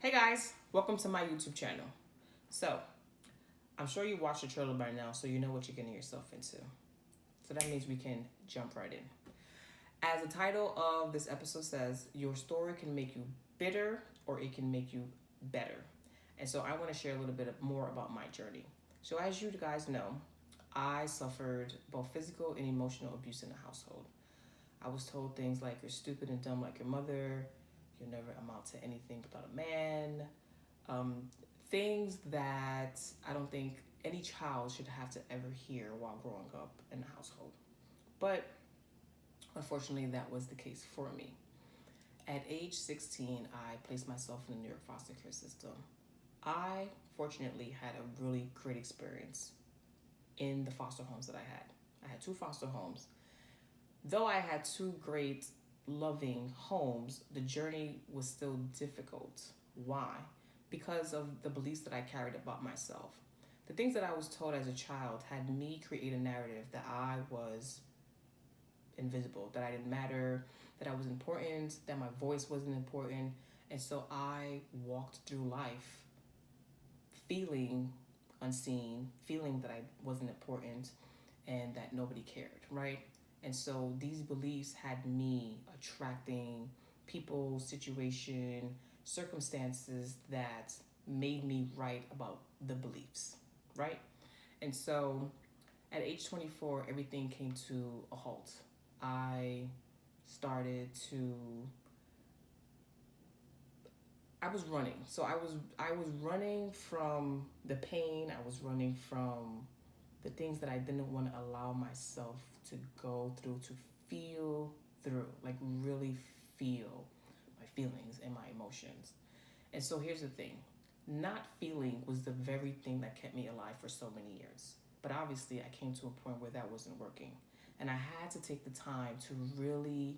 Hey guys, welcome to my YouTube channel. So, I'm sure you watched the trailer by now, so you know what you're getting yourself into. So that means we can jump right in. As the title of this episode says, your story can make you bitter or it can make you better. And so I want to share a little bit more about my journey. So as you guys know, I suffered both physical and emotional abuse in the household. I was told things like you're stupid and dumb like your mother, you'll never amount to anything without a man, um, things that I don't think any child should have to ever hear while growing up in the household. But unfortunately, that was the case for me. At age 16, I placed myself in the New York foster care system. I fortunately had a really great experience in the foster homes that I had. I had two foster homes. Though I had two great, loving homes, the journey was still difficult. Why? Because of the beliefs that I carried about myself. The things that I was told as a child had me create a narrative that I was invisible, that I didn't matter, that I was important, that my voice wasn't important. And so I walked through life feeling unseen, feeling that I wasn't important and that nobody cared, right? And so these beliefs had me attracting people, situation, circumstances that made me write about the beliefs, right? And so at age 24, everything came to a halt. I started to I was running. So I was running from the pain. I was running from the things that I didn't want to allow myself to go through, to feel through, like really feel my feelings and my emotions. And so here's the thing. Not feeling was the very thing that kept me alive for so many years. But obviously I came to a point where that wasn't working. And I had to take the time to really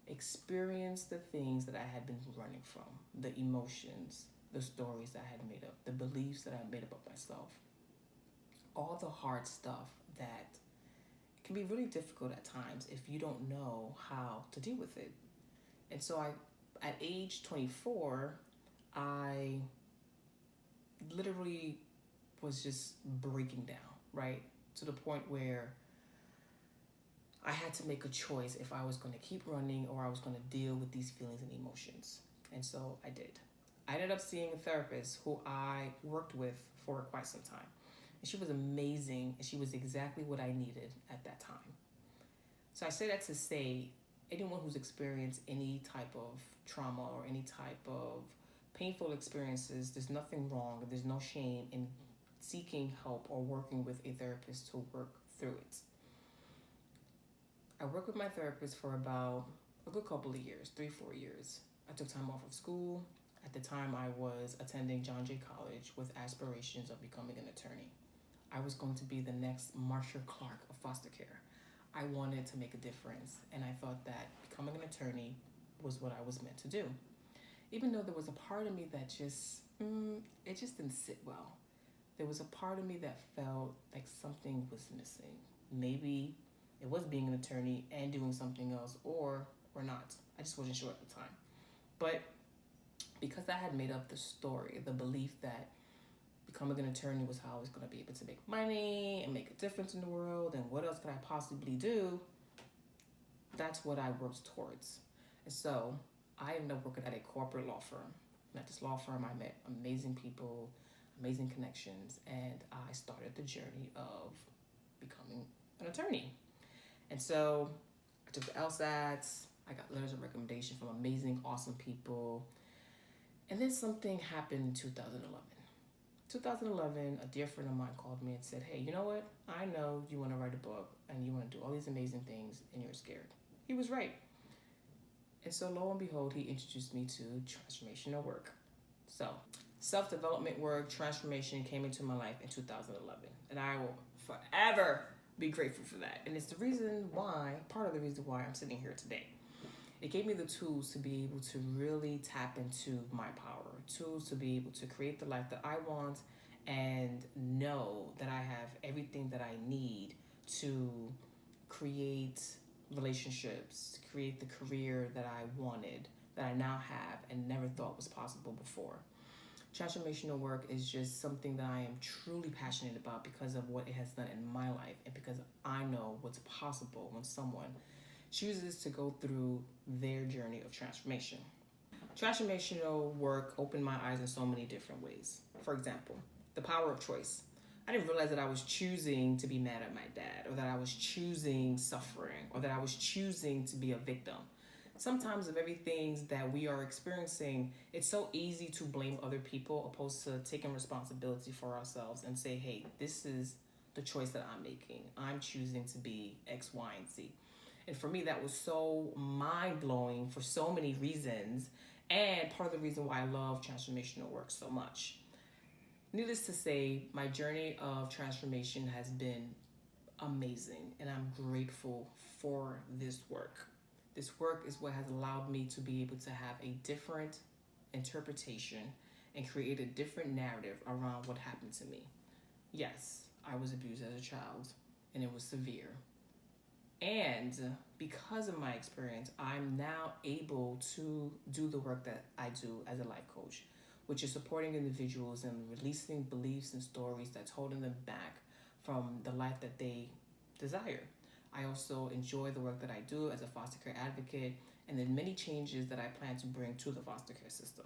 experience the things that I had been running from, the emotions, the stories that I had made up, the beliefs that I made up of myself, all the hard stuff that can be really difficult at times if you don't know how to deal with it. And so at age 24, I literally was just breaking down, right? To the point where I had to make a choice if I was going to keep running or I was going to deal with these feelings and emotions. And so I did. I ended up seeing a therapist who I worked with for quite some time. And she was amazing and she was exactly what I needed at that time. So I say that to say anyone who's experienced any type of trauma or any type of painful experiences, there's nothing wrong, there's no shame in seeking help or working with a therapist to work through it. I worked with my therapist for about a good couple of years, 3-4 years. I took time off of school. At the time, I was attending John Jay College with aspirations of becoming an attorney. I was going to be the next Marsha Clark of foster care. I wanted to make a difference, and I thought that becoming an attorney was what I was meant to do. Even though there was a part of me that it just didn't sit well. There was a part of me that felt like something was missing. Maybe it was being an attorney and doing something else, or not. I just wasn't sure at the time. But because I had made up the story, the belief that becoming an attorney was how I was going to be able to make money and make a difference in the world, and what else could I possibly do, that's what I worked towards. And so I ended up working at a corporate law firm. And at this law firm, I met amazing people, amazing connections, and I started the journey of becoming an attorney. And so I took the LSATs. I got letters of recommendation from amazing, awesome people. And then something happened in 2011. 2011, a dear friend of mine called me and said, hey, you know what? I know you want to write a book and you want to do all these amazing things and you're scared. He was right. And so lo and behold, he introduced me to transformational work. So self-development work, transformation came into my life in 2011. And I will forever be grateful for that. And it's the reason why, part of the reason why I'm sitting here today. It gave me the tools to be able to really tap into my power, tools to be able to create the life that I want and know that I have everything that I need to create relationships, create the career that I wanted, that I now have and never thought was possible before. Transformational work is just something that I am truly passionate about because of what it has done in my life and because I know what's possible when someone chooses to go through their journey of transformation. Transformational work opened my eyes in so many different ways. For example, the power of choice. I didn't realize that I was choosing to be mad at my dad, or that I was choosing suffering, or that I was choosing to be a victim. Sometimes of everything that we are experiencing, it's so easy to blame other people opposed to taking responsibility for ourselves and say, hey, this is the choice that I'm making. I'm choosing to be X, Y, and Z. And for me, that was so mind-blowing for so many reasons, and part of the reason why I love transformational work so much. Needless to say, my journey of transformation has been amazing, and I'm grateful for this work. This work is what has allowed me to be able to have a different interpretation and create a different narrative around what happened to me. Yes, I was abused as a child, and it was severe. And because of my experience, I'm now able to do the work that I do as a life coach, which is supporting individuals and releasing beliefs and stories that's holding them back from the life that they desire. I also enjoy the work that I do as a foster care advocate and the many changes that I plan to bring to the foster care system.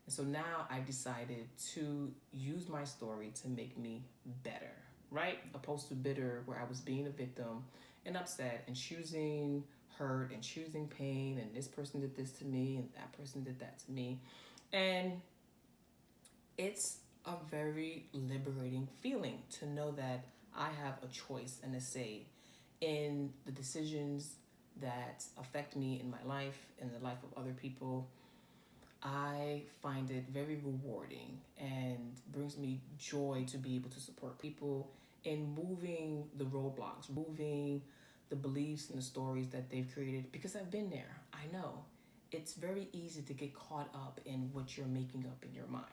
And so now I've decided to use my story to make me better, right? Opposed to bitter, where I was being a victim and upset and choosing hurt and choosing pain, and this person did this to me and that person did that to me. And it's a very liberating feeling to know that I have a choice and a say in the decisions that affect me in my life and the life of other people. I find it very rewarding and brings me joy to be able to support people in moving the roadblocks, moving the beliefs and the stories that they've created, because I've been there. I know it's very easy to get caught up in what you're making up in your mind.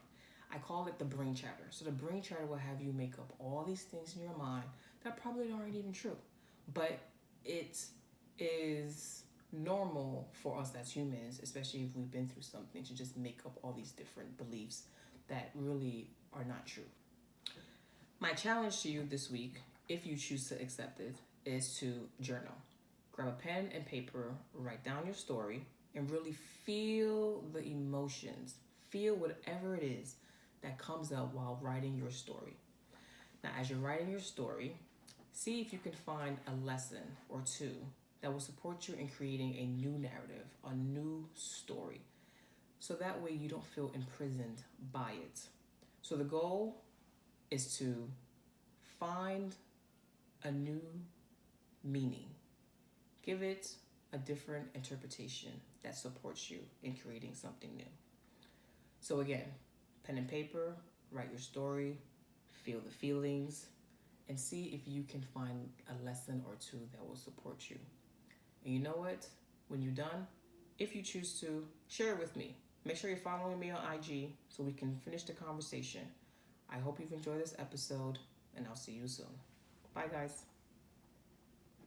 I call it the brain chatter. So the brain chatter will have you make up all these things in your mind that probably aren't even true. But it is normal for us as humans, especially if we've been through something, to just make up all these different beliefs that really are not true. My challenge to you this week, if you choose to accept it, is to journal. Grab a pen and paper, write down your story, and really feel the emotions. Feel whatever it is that comes up while writing your story. Now, as you're writing your story, see if you can find a lesson or two that will support you in creating a new narrative, a new story. So that way you don't feel imprisoned by it. So the goal is to find a new meaning. Give it a different interpretation that supports you in creating something new. So again, pen and paper, write your story, feel the feelings, and see if you can find a lesson or two that will support you. And you know what? When you're done, if you choose to, share it with me. Make sure you're following me on IG so we can finish the conversation. I hope you've enjoyed this episode, and I'll see you soon. Bye, guys.